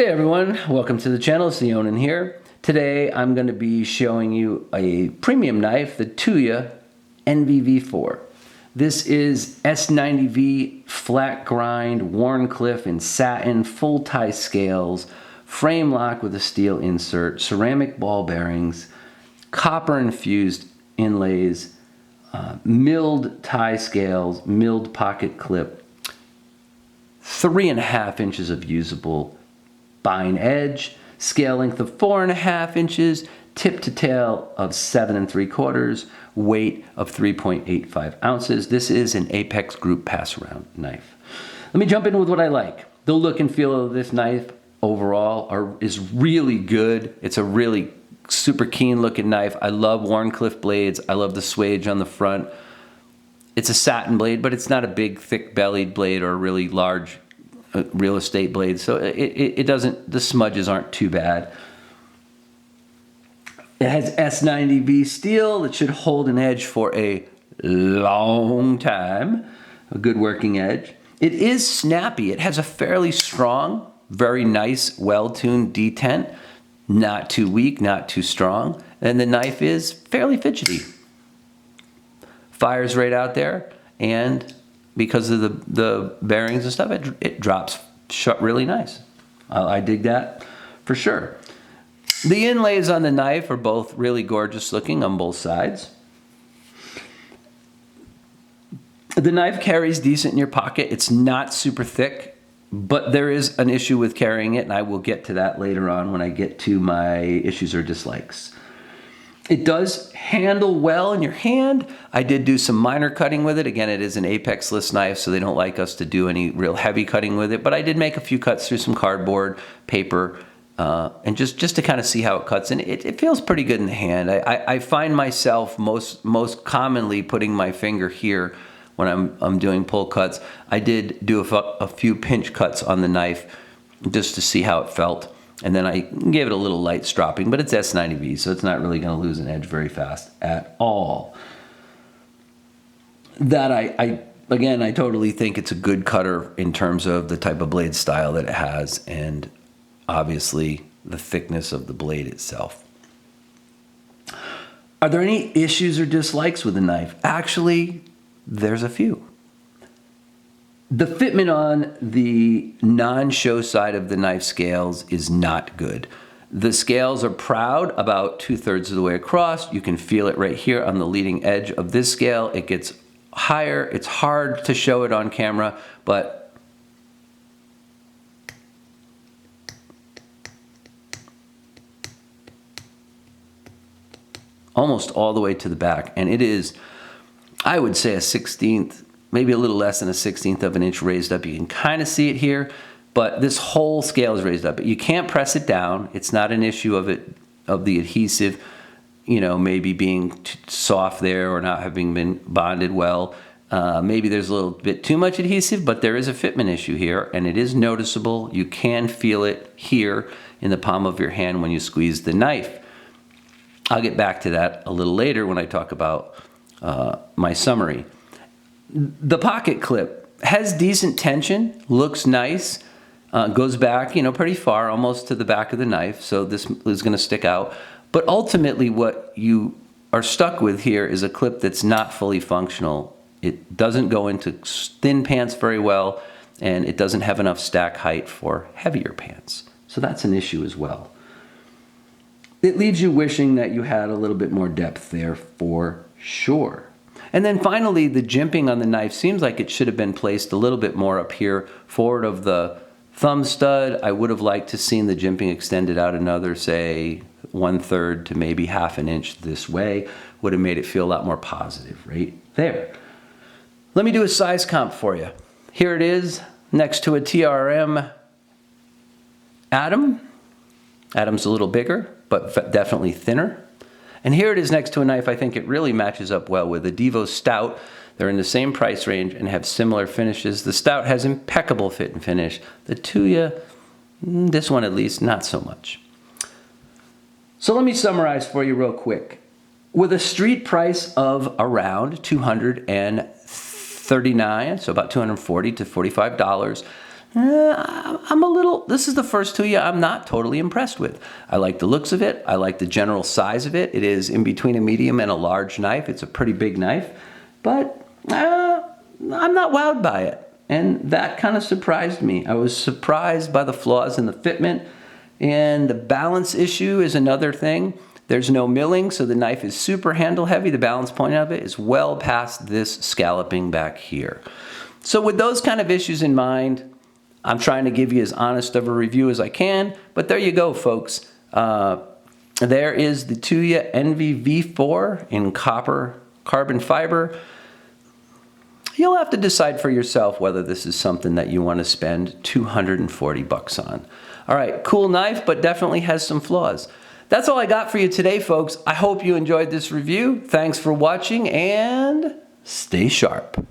Hey everyone, welcome to the channel. It's Leonin here. Today I'm going to be showing you a premium knife, the Tuya NVV4. This is S90V flat grind, Wharncliffe in satin, full tie scales, frame lock with a steel insert, ceramic ball bearings, copper infused inlays, milled tie scales, milled pocket clip, 3.5 inches of usable bine edge, scale length of 4.5 inches, tip to tail of 7 3/4, weight of 3.85 ounces. This is an Apex Group pass-around knife. Let me jump in with what I like. The look and feel of this knife overall is really good. It's a really super keen looking knife. I love Wharncliffe blades. I love the swage on the front. It's a satin blade, but it's not a big, thick bellied blade or a really large real estate blade, so it doesn't, the smudges aren't too bad. It has S90V steel that should hold an edge for a long time, a good working edge. It is snappy. It has a fairly strong, very nice, well-tuned detent, not too weak, not too strong, and the knife is fairly fidgety. Fires right out there, and because of the bearings and stuff, it drops shut really nice. I dig that for sure. The inlays on the knife are both really gorgeous looking on both sides. The knife carries decent in your pocket. It's not super thick, but there is an issue with carrying it, and I will get to that later on when I get to my issues or dislikes. It does handle well in your hand. I did do some minor cutting with it. Again, it is an Apex-less knife, so they don't like us to do any real heavy cutting with it, but I did make a few cuts through some cardboard, paper, and just to kind of see how it cuts, and it feels pretty good in the hand. I find myself most commonly putting my finger here when I'm doing pull cuts. I did do a few pinch cuts on the knife just to see how it felt. And then I gave it a little light stropping, but it's S90V, so it's not really going to lose an edge very fast at all. That again, I totally think it's a good cutter in terms of the type of blade style that it has, and obviously the thickness of the blade itself. Are there any issues or dislikes with the knife? Actually, there's a few. The fitment on the non-show side of the knife scales is not good. The scales are proud about 2/3 of the way across. You can feel it right here on the leading edge of this scale. It gets higher. It's hard to show it on camera, but almost all the way to the back. And it is, I would say, a 1/16th, maybe a little less than a 1/16th of an inch raised up. You can kind of see it here, but this whole scale is raised up. You can't press it down. It's not an issue of the adhesive, maybe being soft there or not having been bonded well. Maybe there's a little bit too much adhesive, but there is a fitment issue here, and it is noticeable. You can feel it here in the palm of your hand when you squeeze the knife. I'll get back to that a little later when I talk about my summary. The pocket clip has decent tension, looks nice, goes back, pretty far, almost to the back of the knife, so this is going to stick out. But ultimately what you are stuck with here is a clip that's not fully functional. It doesn't go into thin pants very well, and it doesn't have enough stack height for heavier pants. So that's an issue as well. It leaves you wishing that you had a little bit more depth there for sure. And then finally, the jimping on the knife seems like it should have been placed a little bit more up here forward of the thumb stud. I would have liked to seen the jimping extended out another, say, 1/3 to maybe 1/2 inch this way. Would have made it feel a lot more positive right there. Let me do a size comp for you. Here it is next to a TRM Atom. Atom's a little bigger, but definitely thinner. And here it is next to a knife I think it really matches up well with, the Devo Stout. They're in the same price range and have similar finishes. The Stout has impeccable fit and finish. The Tuya, this one at least, not so much. So let me summarize for you real quick. With a street price of around $239, so about $240 to $45, this is the first Tuya I'm not totally impressed with. I like the looks of it. I like the general size of it. It is in between a medium and a large knife. It's a pretty big knife, but I'm not wowed by it. And that kind of surprised me. I was surprised by the flaws in the fitment, and the balance issue is another thing. There's no milling, so the knife is super handle heavy. The balance point of it is well past this scalloping back here. So with those kind of issues in mind, I'm trying to give you as honest of a review as I can, but there you go, folks. There is the Tuya NV-V4 in copper carbon fiber. You'll have to decide for yourself whether this is something that you want to spend $240 on. All right, cool knife, but definitely has some flaws. That's all I got for you today, folks. I hope you enjoyed this review. Thanks for watching, and stay sharp.